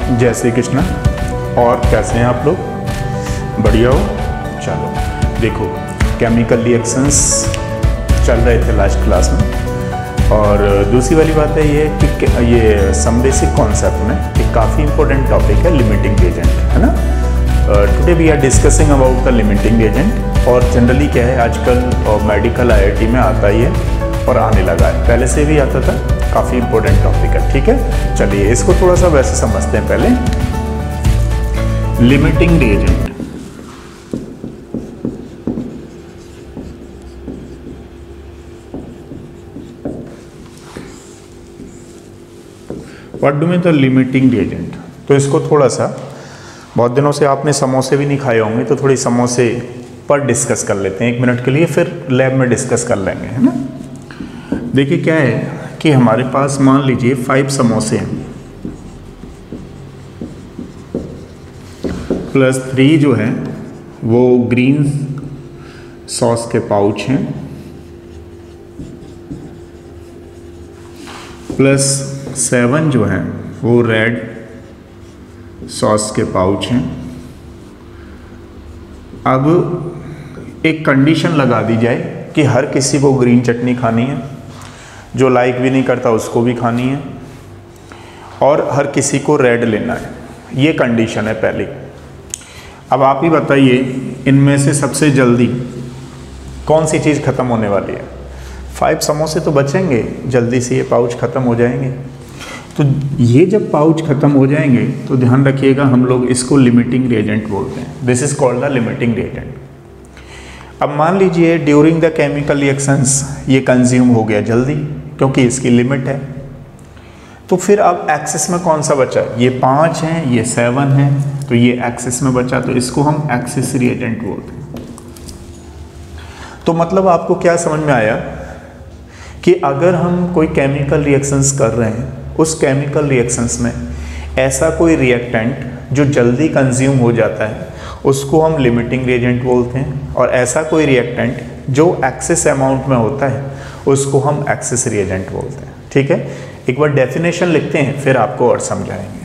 जय श्री कृष्ण। और कैसे हैं आप लोग? बढ़िया हो? चलो देखो, केमिकल रिएक्शंस चल रहे थे लास्ट क्लास में, और दूसरी वाली बात है ये कि ये सम बेसिक कॉन्सेप्ट में एक काफ़ी इंपॉर्टेंट टॉपिक है लिमिटिंग एजेंट, है ना। Today we are discussing about the limiting agent. और जनरली क्या है, आजकल मेडिकल आईआईटी में आता ही है और आने लगा है, पहले से भी आता था। काफ़ी इंपॉर्टेंट टॉपिक है, ठीक है। चलिए इसको थोड़ा सा वैसे समझते हैं पहले। Limiting reagent, what do mean the limiting reagent. तो इसको थोड़ा सा, बहुत दिनों से आपने समोसे भी नहीं खाए होंगे, तो थोड़ी समोसे पर डिस्कस कर लेते हैं 1 मिनट के लिए, फिर लैब में डिस्कस कर लेंगे, है ना। देखिए क्या है कि हमारे पास मान लीजिए 5 समोसे हैं, प्लस 3 जो है वो ग्रीन सॉस के पाउच हैं, प्लस 7 जो है वो रेड सॉस के पाउच हैं। अब एक कंडीशन लगा दी जाए कि हर किसी को ग्रीन चटनी खानी है, जो लाइक भी नहीं करता उसको भी खानी है, और हर किसी को रेड लेना है। ये कंडीशन है पहली। अब आप ही बताइए, इनमें से सबसे जल्दी कौन सी चीज़ ख़त्म होने वाली है? 5 समोसे तो बचेंगे, जल्दी से ये पाउच ख़त्म हो जाएंगे। तो ये जब पाउच ख़त्म हो जाएंगे तो ध्यान रखिएगा, हम लोग इसको लिमिटिंग रिएजेंट बोलते हैं। This is called the limiting reagent. अब मान लीजिए ड्यूरिंग द केमिकल रिएक्शंस ये कंज्यूम हो गया जल्दी, क्योंकि इसकी लिमिट है। तो फिर अब एक्सेस में कौन सा बचा? ये 5 हैं, ये 7 हैं, तो ये एक्सेस में बचा, तो इसको हम एक्सेस रिएजेंट बोलते हैं। तो मतलब आपको क्या समझ में आया कि अगर हम कोई केमिकल रिएक्शंस कर रहे हैं, उस केमिकल रिएक्शंस में ऐसा कोई रिएक्टेंट जो जल्दी कंज्यूम हो जाता है उसको हम लिमिटिंग रिएजेंट बोलते हैं, और ऐसा कोई रिएक्टेंट जो एक्सेस अमाउंट में होता है उसको हम एक्सेस रिएजेंट बोलते हैं, ठीक है। एक बार डेफिनेशन लिखते हैं, फिर आपको और समझाएंगे।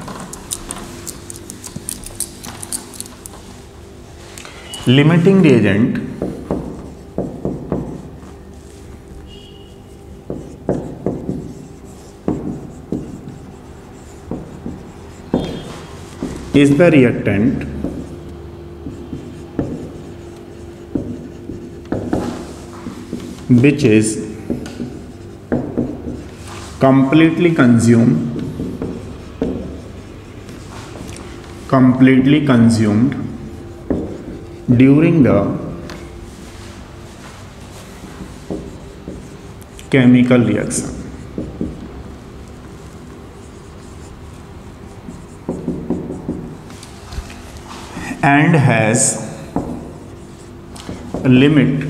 Limiting reagent is the reactant which is completely consumed during the chemical reaction. And has a limit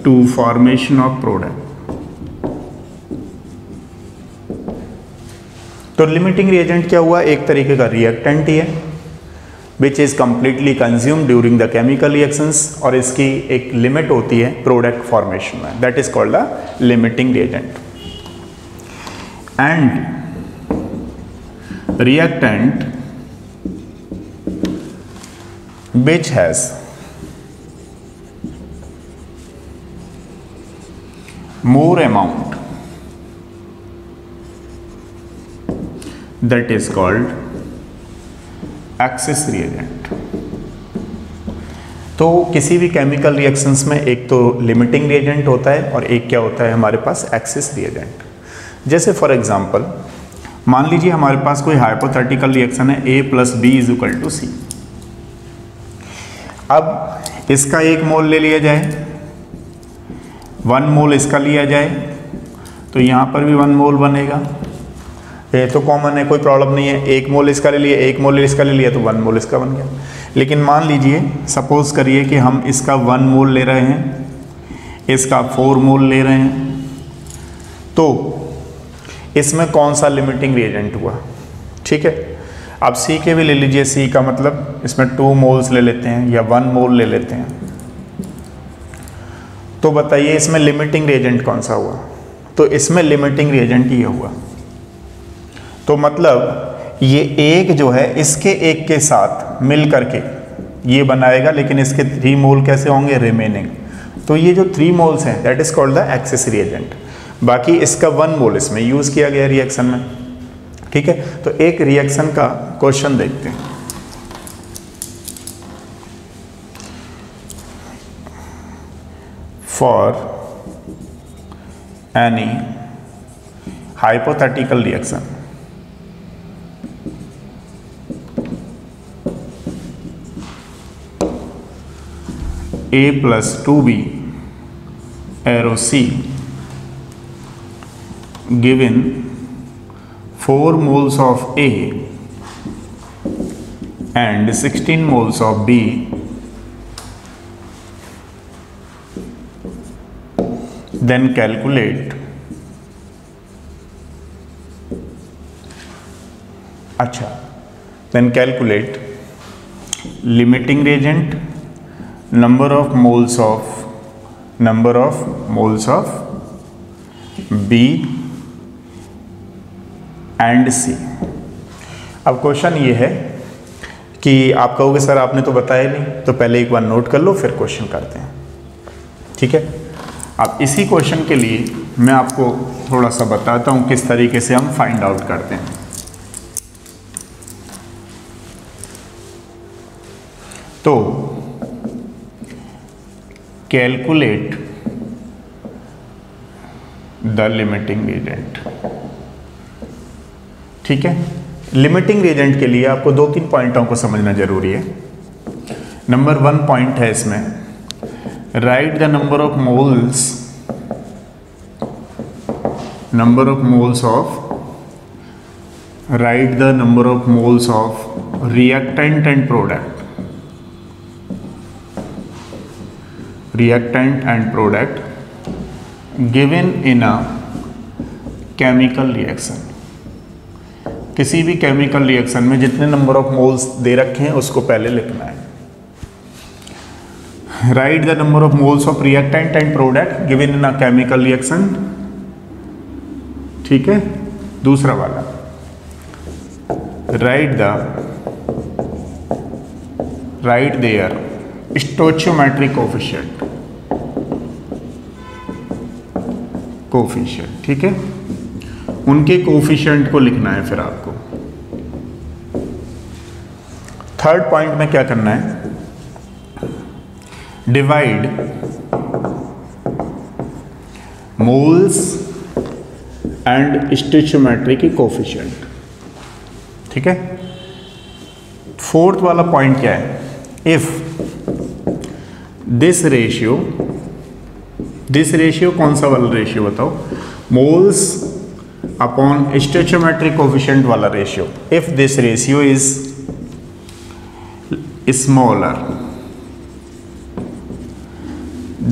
to formation of product. तो लिमिटिंग रिएजेंट क्या हुआ? एक तरीके का रिएक्टेंट ही है, which is completely consumed during the chemical reactions, और इसकी एक लिमिट होती है प्रोडक्ट फॉर्मेशन में, that is called the limiting reagent. And reactant which has more amount, that is called excess reagent। तो किसी भी केमिकल रिएक्शंस में एक तो लिमिटिंग रिएजेंट होता है और एक क्या होता है हमारे पास? Excess reagent. जैसे फॉर एग्जांपल मान लीजिए हमारे पास कोई हाइपोथेटिकल रिएक्शन है, A + B = C। अब इसका 1 मोल ले लिया जाए, 1 मोल इसका लिया जाए, तो यहाँ पर भी 1 मोल बनेगा। ये तो कॉमन है, कोई प्रॉब्लम नहीं है। 1 मोल इसका ले लिया, 1 मोल इसका ले लिया, तो 1 मोल इसका बन गया। लेकिन मान लीजिए, सपोज करिए कि हम इसका 1 मोल ले रहे हैं, इसका 4 मोल ले रहे हैं, तो इसमें कौन सा लिमिटिंग रिएजेंट हुआ? ठीक है। अब सी के भी ले लीजिए, सी का मतलब इसमें 2 मोल्स ले लेते हैं या 1 मोल ले लेते हैं, तो बताइए इसमें लिमिटिंग रिएजेंट कौन सा हुआ? तो इसमें लिमिटिंग रिएजेंट ये हुआ। तो मतलब ये एक जो है इसके एक के साथ मिल करके ये बनाएगा, लेकिन इसके 3 मोल कैसे होंगे? रिमेनिंग। तो ये जो 3 मोल्स हैं that is called the access reagent. बाकी इसका 1 मोल इसमें यूज किया गया रिएक्शन में। ठीक है, तो एक रिएक्शन का क्वेश्चन देखते हैं। For any hypothetical reaction A plus 2B arrow C given 4 moles of A and 16 moles of B, then calculate then calculate limiting reagent, number of moles of B and C। अब question ये है कि आप कहोगे sir आपने तो बताया नहीं, तो पहले एक बार नोट कर लो फिर क्वेश्चन करते हैं। ठीक है, अब इसी क्वेश्चन के लिए मैं आपको थोड़ा सा बताता हूँ किस तरीके से हम फाइंड आउट करते हैं। तो कैलकुलेट द लिमिटिंग रिएजेंट। ठीक है, लिमिटिंग रिएजेंट के लिए आपको 2-3 पॉइंटों को समझना जरूरी है। नंबर 1 पॉइंट है इसमें, right the number of moles of reactant and product given in a chemical reaction। किसी भी केमिकल रिएक्शन में जितने नंबर ऑफ मोल्स दे रखे हैं उसको पहले लिखना है। Right the number of moles of reactant and product given in a chemical reaction. ठीक है, दूसरा वाला राइट देयर स्टोइचियोमेट्रिक कोफिशिएंट। ठीक है, उनके कोफिशिएंट को लिखना है फिर आपको। थर्ड पॉइंट में क्या करना है, डिवाइड मोल्स एंड स्टोइचियोमेट्रिक कोफिशिएंट। ठीक है, फोर्थ वाला पॉइंट क्या है, इफ दिस रेशियो कौन सा वाला रेशियो बताओ, मोल्स अपॉन स्टोइचियोमेट्रिक कोफिशिएंट वाला ratio. If this ratio is smaller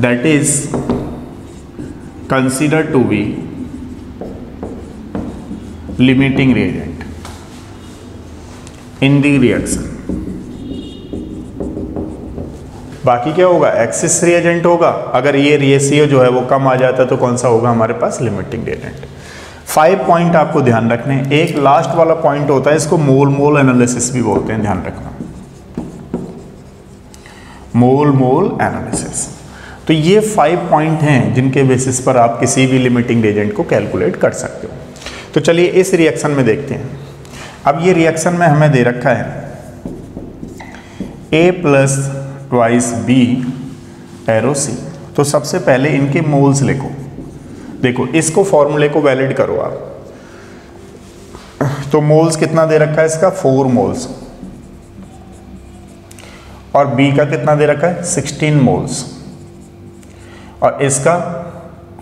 that is considered to be limiting reagent in the reaction. बाकी क्या होगा, एक्सिस रिएजेंट होगा। अगर ये रेशियो जो है वो कम आ जाता है तो कौन सा होगा हमारे पास, लिमिटिंग रिएजेंट। 5 पॉइंट आपको ध्यान रखने हैं। एक लास्ट वाला पॉइंट होता है, इसको मोल एनालिसिस भी बोलते हैं, ध्यान रखना, मोल एनालिसिस। तो ये 5 पॉइंट हैं जिनके बेसिस पर आप किसी भी लिमिटिंग रिएजेंट को कैलकुलेट कर सकते हो। तो चलिए इस रिएक्शन में देखते हैं। अब ये रिएक्शन में हमें दे रखा है A plus twice B arrow C। तो सबसे पहले इनके मोल्स लिखो। देखो इसको फॉर्मूले को वैलिड करो आप। तो मोल्स कितना दे रखा है इसका, 4 मोल्स, और B का कितना दे रखा है, 16 मोल्स, और इसका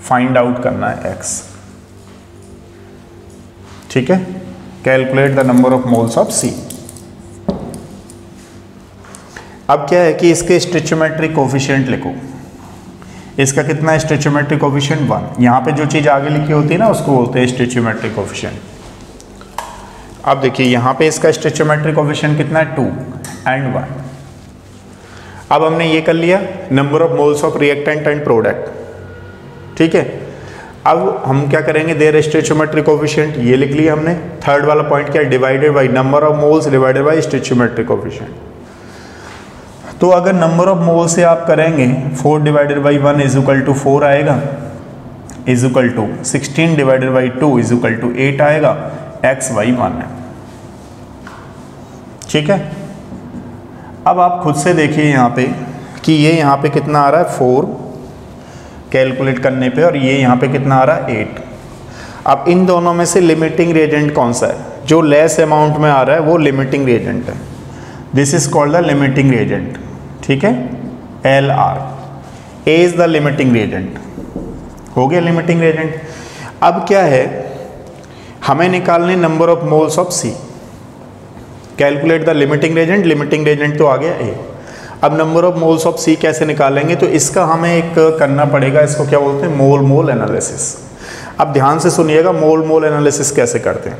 फाइंड आउट करना है X। ठीक है, calculate the number of moles of C। अब क्या है कि इसके स्टोइचियोमेट्रिक कोफिशिएंट लिखो। इसका कितना है स्टोइचियोमेट्रिक कोफिशिएंट, 1। यहाँ पे जो चीज़ आगे लिखी होती है ना उसको बोलते हैं स्टोइचियोमेट्रिक कोफिशिएंट। अब देखिए यहाँ पे इसका स्टोइचियोमेट्रिक कोफिशिएंट कितना है, 2 एंड 1। अब हमने ये कर लिया number of moles of reactant and product. ठीक है, अब हम क्या करेंगे, देयर स्टोइचियोमेट्रिक कोफिशिएंट, ये लिख लिया हमने। थर्ड वाला पॉइंट क्या है, divided by number of moles divided by stoichiometric coefficient. तो अगर नंबर ऑफ मोल से आप करेंगे 4 divided by 1 is equal to 4 आएगा, is equal to 16 divided by 2 is equal to 8 आएगा, एक्स वाई 1 है। ठीक है, अब आप खुद से देखिए यहाँ पे कि ये यहाँ पे कितना आ रहा है 4 कैलकुलेट करने पे, और ये यहाँ पे कितना आ रहा है 8। अब इन दोनों में से लिमिटिंग रिएजेंट कौन सा है, जो लेस अमाउंट में आ रहा है वो लिमिटिंग रिएजेंट है। This is called the limiting reagent. ठीक है, L R, A is the limiting reagent. हो गया लिमिटिंग रिएजेंट। अब क्या है, हमें निकालने number of moles of C. Calculate the limiting reagent, limiting reagent तो आ गया ए। अब number of moles of C कैसे निकालेंगे, तो इसका हमें एक करना पड़ेगा, इसको क्या बोलते हैं, मोल मोल एनालिसिस। अब ध्यान से सुनिएगा मोल मोल एनालिसिस कैसे करते हैं।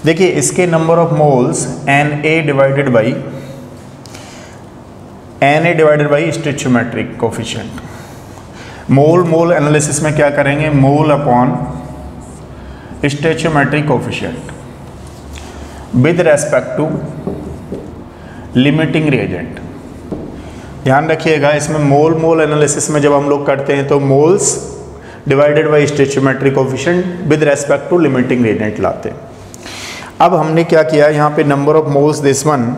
देखिए इसके number of moles N A divided by stoichiometric coefficient. Mole mole analysis में क्या करेंगे, mole upon stoichiometric coefficient with respect to limiting reagent. ध्यान रखिएगा इसमें मोल मोल एनालिसिस में जब हम लोग करते हैं तो moles divided by stoichiometric coefficient with respect to limiting reagent लाते हैं। अब हमने क्या किया, यहाँ पे number of moles this one,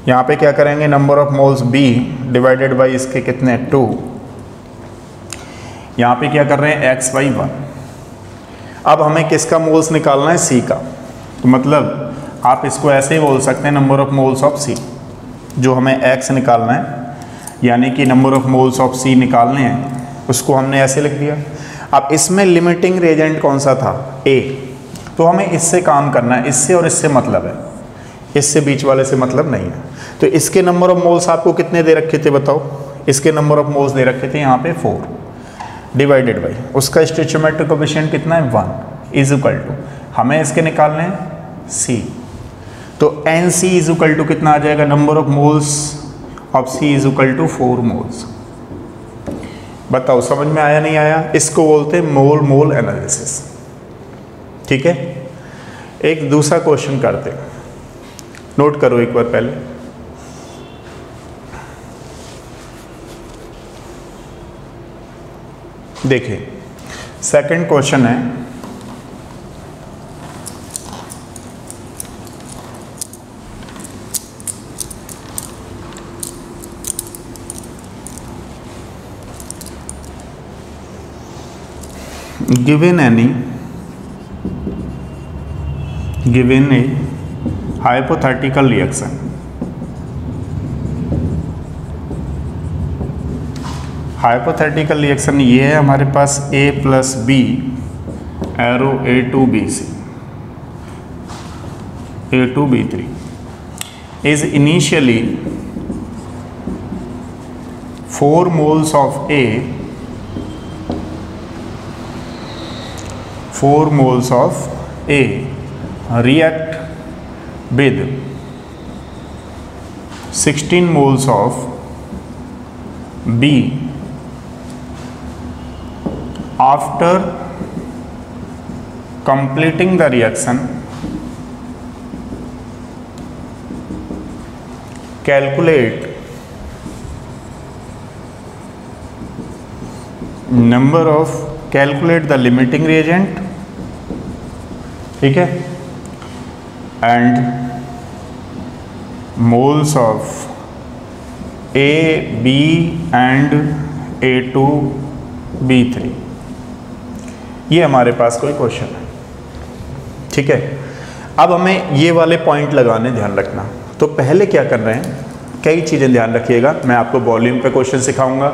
यहाँ पे क्या करेंगे number of moles B divided by इसके कितने 2, यहाँ पे क्या कर रहे हैं एक्स वाई 1। अब हमें किसका मोल्स निकालना है, सी का। तो मतलब आप इसको ऐसे ही बोल सकते हैं नंबर ऑफ मोल्स ऑफ सी, जो हमें एक्स निकालना है, यानी कि नंबर ऑफ मोल्स ऑफ सी निकालने हैं, उसको हमने ऐसे लिख दिया। अब इसमें लिमिटिंग रिएजेंट कौन सा था, ए, तो हमें इससे काम करना है, इससे और इससे मतलब है, इससे बीच वाले से मतलब नहीं है। तो इसके नंबर ऑफ मोल्स आपको कितने दे रखे थे बताओ, इसके नंबर ऑफ मोल्स दे रखे थे यहाँ पे 4 डिवाइडेड बाई उसका स्टोइचियोमेट्रिक कोफिशिएंट कितना है 1 इज इक्वल टू, हमें इसके निकालने हैं सी। तो N C is equal to कितना आ जाएगा, number of moles of C is equal to 4 moles. बताओ समझ में आया नहीं आया, इसको बोलते हैं मोल मोल एनालिसिस। ठीक है, एक दूसरा क्वेश्चन करते हैं, नोट करो एक बार पहले। देखिए सेकंड क्वेश्चन है, given a hypothetical reaction, hypothetical reaction ये है हमारे पास a plus B arrow A2B3 is initially 4 moles of A, 4 moles of A react with 16 moles of B after completing the reaction. Calculate calculate the limiting reagent, ठीक है, and moles of A, B and A2B3। ये हमारे पास कोई question है। ठीक है, अब हमें ये वाले पॉइंट लगाने, ध्यान रखना। तो पहले क्या कर रहे हैं, कई चीज़ें ध्यान रखिएगा, मैं आपको वॉल्यूम पे क्वेश्चन सिखाऊंगा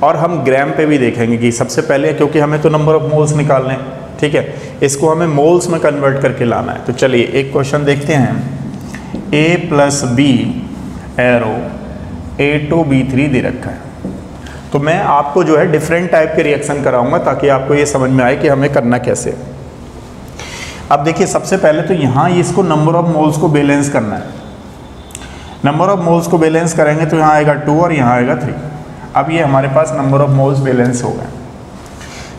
और हम ग्राम पे भी देखेंगे कि सबसे पहले, क्योंकि हमें तो नंबर ऑफ मोल्स निकालने हैं, ठीक है, इसको हमें मोल्स में कन्वर्ट करके लाना है। तो चलिए एक क्वेश्चन देखते हैं, A plus B arrow A2B3 दे रखा है। तो मैं आपको जो है डिफरेंट टाइप के रिएक्शन कराऊंगा ताकि आपको ये समझ में आए कि हमें करना कैसे। अब देखिए सबसे पहले तो यहाँ इसको नंबर ऑफ मोल्स को बैलेंस करना है। नंबर ऑफ मोल्स को बैलेंस करेंगे तो यहाँ आएगा 2 और यहाँ आएगा 3। अब ये हमारे पास नंबर ऑफ मोल्स बैलेंस हो गए।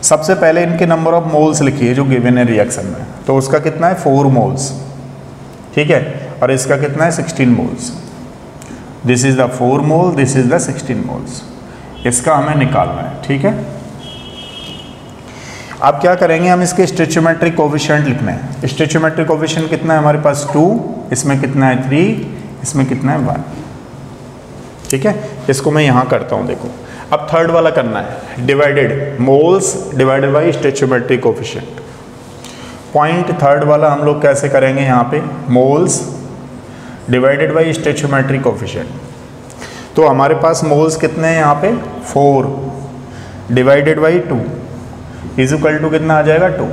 सबसे पहले इनके नंबर ऑफ मोल्स लिखिए जो गिवन है रिएक्शन में, तो उसका कितना है 4 मोल्स, ठीक है, और इसका कितना है 16 moles. This is the 4 mole, this is the 16 moles, इसका हमें निकालना है, ठीक है। अब क्या करेंगे, हम इसके स्टोइचियोमेट्रिक कोएफिशिएंट लिखने हैं। स्टोइचियोमेट्रिक कोएफिशिएंट कितना है हमारे पास 2, इसमें कितना है 3, इसमें कितना है 1, ठीक है। इसको मैं यहाँ करता हूँ, देखो अब थर्ड वाला करना है, divided moles divided by stoichiometric coefficient. Point third वाला हम लोग कैसे करेंगे, यहाँ पे moles divided by stoichiometric coefficient. तो हमारे पास मोल्स कितने हैं यहाँ पे 4 divided by 2 is equal to कितना आ जाएगा 2,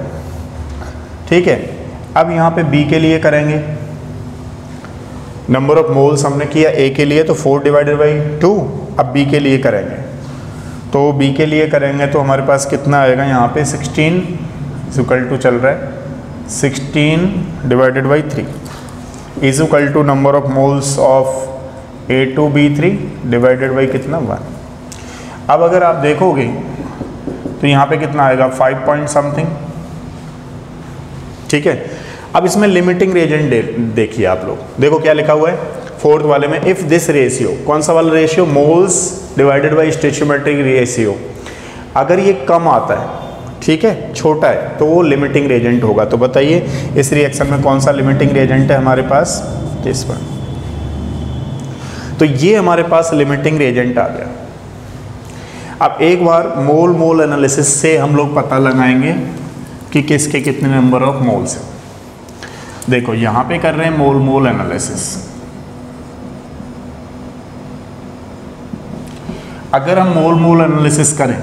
ठीक है। अब यहाँ पे बी के लिए करेंगे, नंबर ऑफ मोल्स हमने किया ए के लिए तो 4 डिवाइडेड बाई 2, अब बी के लिए करेंगे, तो बी के लिए करेंगे तो हमारे पास कितना आएगा यहाँ पे 16 इज इक्वल टू चल रहा है 16 divided by 3 is equal to number of moles of A2B3 divided by कितना 1। अब अगर आप देखोगे तो यहाँ पे कितना आएगा 5 पॉइंट समथिंग, ठीक है। अब इसमें लिमिटिंग रिएजेंट देखिए आप लोग, देखो क्या लिखा हुआ है फोर्थ वाले में, इफ दिस रेशियो, कौन सा वाला ratio, moles divided by stoichiometric ratio, अगर ये कम आता है, ठीक है, छोटा है, तो वो लिमिटिंग रिएजेंट होगा। तो बताइए इस रिएक्शन में कौन सा लिमिटिंग रिएजेंट है हमारे पास, इस पर। तो ये हमारे पास लिमिटिंग रिएजेंट आ गया। अब एक बार मोल मोल एनालिसिस से हम लोग पता लगाएंगे कि किसके कितने नंबर ऑफ मोल्स हैं। देखो यहाँ पे कर रहे हैं मोल मोल एनालिसिस। अगर हम मोल मोल एनालिसिस करें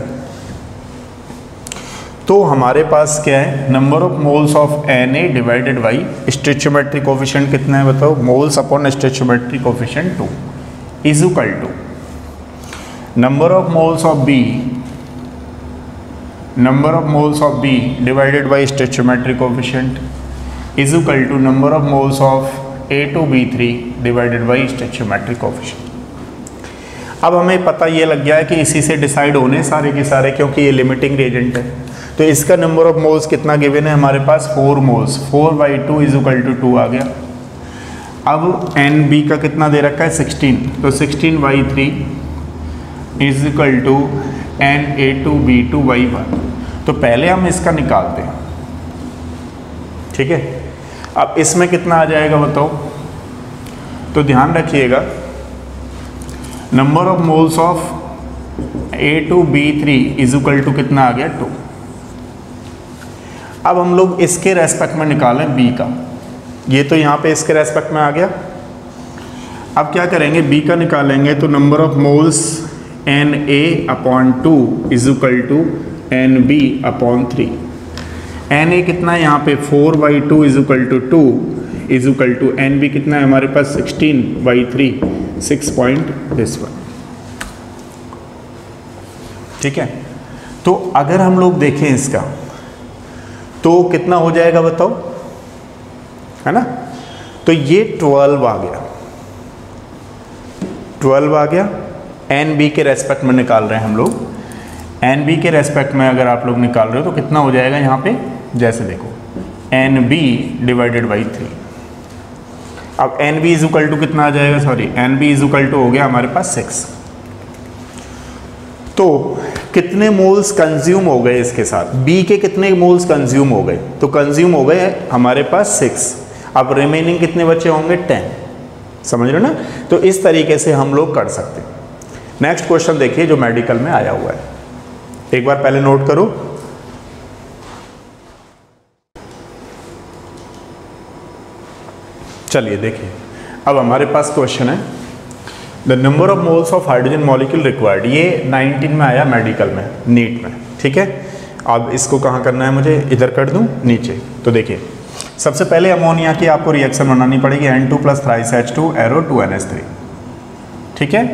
तो हमारे पास क्या है, number of moles of Na divided by stoichiometric coefficient कितना है बताओ, moles upon stoichiometric coefficient 2 is equal to number of moles of B divided by stoichiometric coefficient is equal to number of moles of A2B3 divided by stoichiometric coefficient. अब हमें पता ये लग गया है कि इसी से डिसाइड होने सारे के सारे, क्योंकि ये लिमिटिंग रिएजेंट है। तो इसका नंबर ऑफ मोल्स कितना गिवन है हमारे पास 4 moles, 4 by 2 is equal to 2 आ गया। अब NB का कितना दे रखा है 16, तो 16 by 3 is equal to Na2B2 by 1। तो पहले हम इसका निकालते हैं, ठीक है। अब इसमें कितना आ जाएगा बताओ, तो ध्यान रखिएगा number of moles of A2B3 is equal to कितना आ गया 2। अब हम लोग इसके रेस्पेक्ट में निकालें B का, ये तो यहाँ पे इसके रेस्पेक्ट में आ गया। अब क्या करेंगे, B का निकालेंगे तो number of moles Na upon 2 is equal to NB upon 3। Na कितना है यहाँ पे 4 by 2 is equal to 2 is equal to NB कितना है हमारे पास 16 बाई 3 6.1, ठीक है। तो अगर हम लोग देखें इसका तो कितना हो जाएगा बताओ, है ना। तो ये 12 आ गया, 12 आ गया। NB के रेस्पेक्ट में निकाल रहे हैं हम लोग, NB के रेस्पेक्ट में अगर आप लोग निकाल रहे हो तो कितना हो जाएगा यहाँ पे, जैसे देखो NB डिवाइडेड बाई 3। अब NB इज इक्वल टू कितना आ जाएगा, sorry NB is equal to हो गया हमारे पास 6। तो कितने मोल्स कंज्यूम हो गए इसके साथ, B के कितने मोल्स कंज्यूम हो गए, तो कंज्यूम हो गए हमारे पास 6। अब रिमेनिंग कितने बचे होंगे 10, समझ रहे हो ना। तो इस तरीके से हम लोग कर सकते हैं। नेक्स्ट क्वेश्चन देखिए जो मेडिकल में आया हुआ है, एक बार पहले नोट करो। चलिए देखिए, अब हमारे पास क्वेश्चन है the number of moles of hydrogen molecule required. ये 19 में आया मेडिकल में, नीट में, ठीक है। अब इसको कहाँ करना है मुझे, इधर कर दूँ नीचे। तो देखिए सबसे पहले अमोनिया की आपको रिएक्शन बनानी पड़ेगी, N2 plus thrice H2 arrow 2NH3, ठीक है।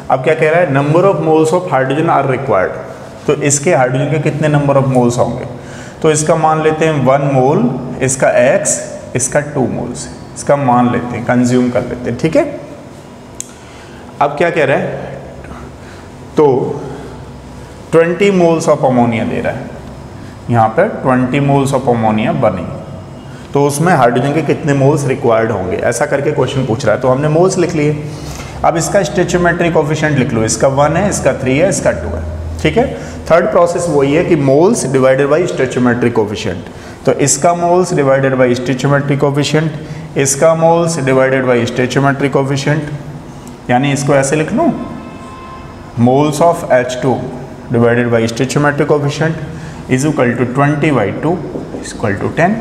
अब क्या कह रहा है, number of moles of hydrogen are required. तो इसके हाइड्रोजन के कितने नंबर ऑफ मोल्स होंगे, तो इसका मान लेते हैं 1 मोल, इसका X, इसका 2 मोल्स, इसका मान लेते हैं, कंज्यूम कर लेते हैं, ठीक है। अब क्या कह रहा है, तो 20 मोल्स ऑफ अमोनिया दे रहा है, यहाँ पर 20 मोल्स ऑफ अमोनिया बनी, तो उसमें हाइड्रोजन के कितने मोल्स रिक्वायर्ड होंगे, ऐसा करके क्वेश्चन पूछ रहा है। तो हमने मोल्स लिख लिए। अब इसका स्टोइचियोमेट्रिक कोएफिशिएंट लिख लो, इसका 1 है, इसका 3 है, इसका 2 है। ठीक है, थर्ड प्रोसेस वही है कि moles divided by stoichiometric coefficient. तो इसका moles divided by stoichiometric coefficient, इसका moles divided by stoichiometric coefficient, यानी इसको ऐसे लिख लो, moles of H2 divided by stoichiometric coefficient is equal to 20/2 equal to 10।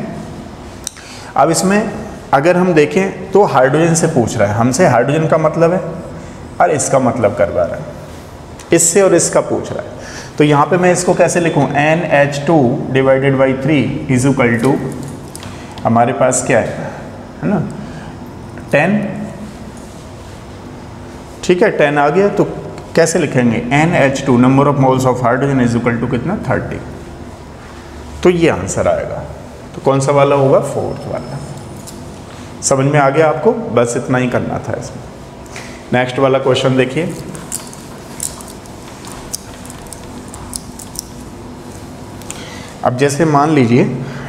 अब इसमें अगर हम देखें तो हाइड्रोजन से पूछ रहा है, हमसे हाइड्रोजन का मतलब है और इसका मतलब करवा रहा है, इससे और इसका पूछ रहा है। तो यहाँ पे मैं इसको कैसे लिखूँ, NH2 divided by 3 is equal to, हमारे पास क्या है ना 10, ठीक है 10 आ गया। तो कैसे लिखेंगे, NH2 number of moles of hydrogen is equal to कितना 30। तो ये आंसर आएगा। तो कौन सा वाला होगा, 4th वाला। समझ में आ गया आपको, बस इतना ही करना था इसमें। नेक्स्ट वाला क्वेश्चन देखिए, अब जैसे मान लीजिए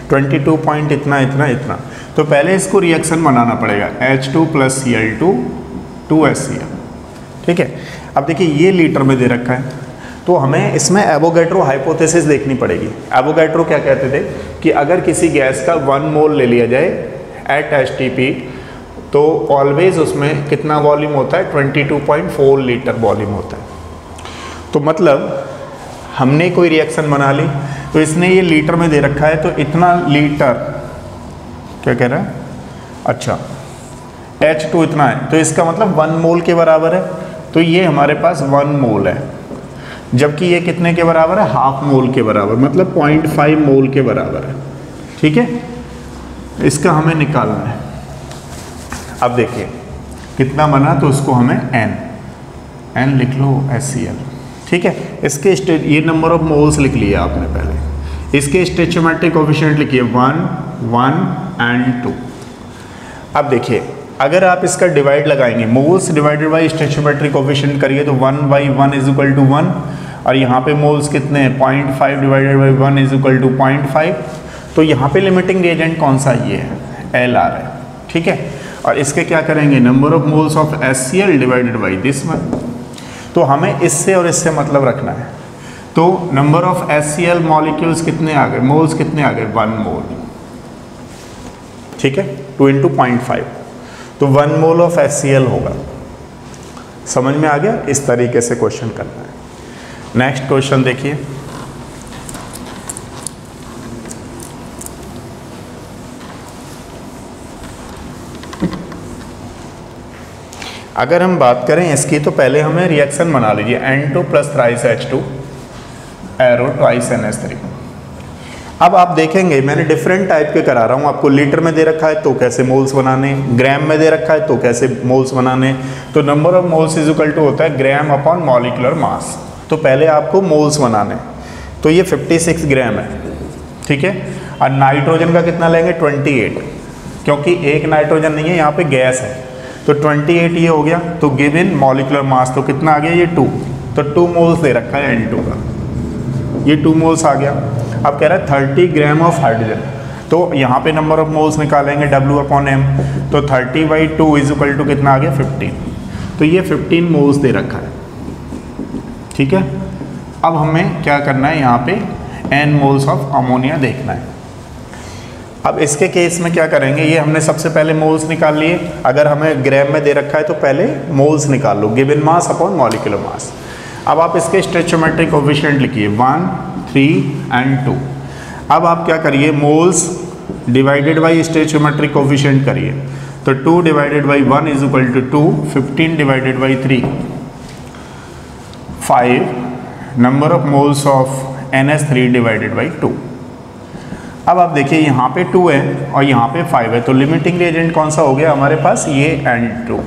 22 पॉइंट इतना इतना इतना, तो पहले इसको रिएक्शन बनाना पड़ेगा, H2 + Cl2 2HCl। ठीक है, अब देखिए ये लीटर में दे रखा है, तो हमें इसमें एवोगैड्रो हाइपोथेसिस देखनी पड़ेगी। एवोगैड्रो क्या कहते थे कि अगर किसी गैस का 1 मोल ले लिया जाए एट HTP, तो ऑलवेज उसमें कितना वॉल्यूम होता है, 22.4 लीटर वॉल्यूम होता है। तो मतलब हमने कोई रिएक्शन बना ली, तो इसने ये लीटर में दे रखा है, तो इतना लीटर, क्या कह रहा है, अच्छा H2 इतना है, तो इसका मतलब 1 मोल के बराबर है। तो ये हमारे पास 1 मोल है, जबकि ये कितने के बराबर है, ½ मोल के बराबर, मतलब 0.5 मोल के बराबर है। ठीक है, इसका हमें निकालना है। अब देखिए कितना बना, तो उसको हमें n लिख लो HCl। ठीक है, इसके ये नंबर ऑफ मोल्स लिख लिए आपने पहले, इसके स्टोइचियोमेट्रिक कोएफिशिएंट लिखिए 1, 1 and 2। अब देखिए अगर आप इसका डिवाइड लगाएंगे, moles divided by stoichiometric coefficient करिए, तो 1/1 इज इक्वल टू 1, और यहाँ पे मोल्स कितने हैं, 0.5 divided by 1 is equal to 0.5। तो यहाँ पे लिमिटिंग रिएजेंट कौन सा, ये है Lr है। ठीक है, और इसके क्या करेंगे, number of moles of HCl divided by this one. तो हमें इससे और इससे मतलब रखना है। तो नंबर ऑफ HCl मॉलिक्यूल्स कितने आ गए, मोल्स कितने आ गए, 1 मोल। ठीक है, 2 × 0.5, तो 1 मोल ऑफ HCl होगा। समझ में आ गया, इस तरीके से क्वेश्चन करना है। नेक्स्ट क्वेश्चन देखिए, अगर हम बात करें इसकी, तो पहले हमें रिएक्शन बना लीजिए, N2 + thrice H2 arrow twice NH3। अब आप देखेंगे मैंने डिफरेंट टाइप के करा रहा हूँ आपको, लीटर में दे रखा है तो कैसे मोल्स बनाने, ग्राम में दे रखा है तो कैसे मोल्स बनाने। तो number of moles is equal to होता है ग्राम अपॉन मॉलिक्यूलर मास। तो पहले आपको मोल्स बनाने, तो ये 56 ग्राम है। ठीक है, और नाइट्रोजन का कितना लेंगे, 28, क्योंकि एक नाइट्रोजन नहीं है, यहाँ पे गैस है, तो 28 ये हो गया। तो गिवन मॉलिक्यूलर मास तो कितना आ गया, ये 2, तो 2 मोल्स दे रखा है N2 का, ये 2 मोल्स आ गया। अब कह रहा है 30 ग्राम ऑफ हाइड्रोजन, तो यहाँ पे नंबर ऑफ मोल्स निकालेंगे W/m, तो 30/2 इज इक्वल टू कितना आ गया, 15। तो ये 15 मोल्स दे रखा है। ठीक है, अब हमें क्या करना है, यहाँ पे n मोल्स ऑफ अमोनिया देखना है। अब इसके केस में क्या करेंगे, ये हमने सबसे पहले मोल्स निकाल लिए। अगर हमें ग्राम में दे रखा है तो पहले मोल्स निकाल लो, given mass upon molecular mass. अब आप इसके स्टोइचियोमेट्रिक कोएफिशिएंट लिखिए 1, 3 and 2। अब आप क्या करिए, moles divided by stoichiometric coefficient करिए, तो 2 divided by 1 is equal to 2, 15 divided by 3 5, number of moles of NH3 divided by 2। अब आप देखिए यहाँ पे 2 है और यहाँ पे 5 है, तो लिमिटिंग रिएजेंट कौन सा हो गया हमारे पास, ये N2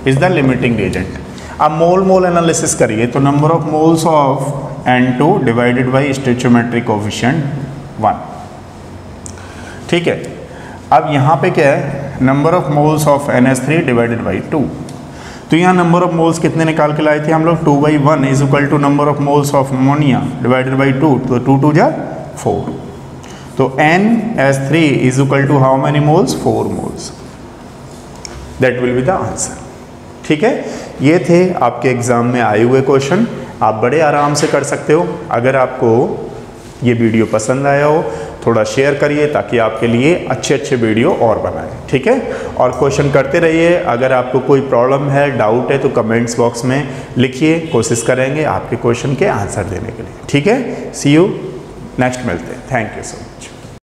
is the limiting reagent. अब मोल मोल एनालिसिस करिए, तो number of moles of N2 divided by stoichiometric coefficient 1। ठीक है, अब यहाँ पे क्या है, number of moles of NH3 divided by 2। तो यहाँ नंबर ऑफ मोल्स कितने निकाल के लाए थे हम लोग, 2/1 is equal to number of moles of ammonia divided by 2, तो 2 × 2 = 4। तो NH3 is equal to how many moles, 4 moles. That will be the answer. ठीक है, ये थे आपके एग्जाम में आए हुए क्वेश्चन, आप बड़े आराम से कर सकते हो। अगर आपको ये वीडियो पसंद आया हो, थोड़ा शेयर करिए ताकि आपके लिए अच्छे अच्छे वीडियो और बनाएं। ठीक है, और क्वेश्चन करते रहिए। अगर आपको कोई प्रॉब्लम है, डाउट है, तो कमेंट्स बॉक्स में लिखिए, कोशिश करेंगे आपके क्वेश्चन के आंसर देने के लिए। ठीक है, सी यू नेक्स्ट, मिलते हैं। Thank you so much.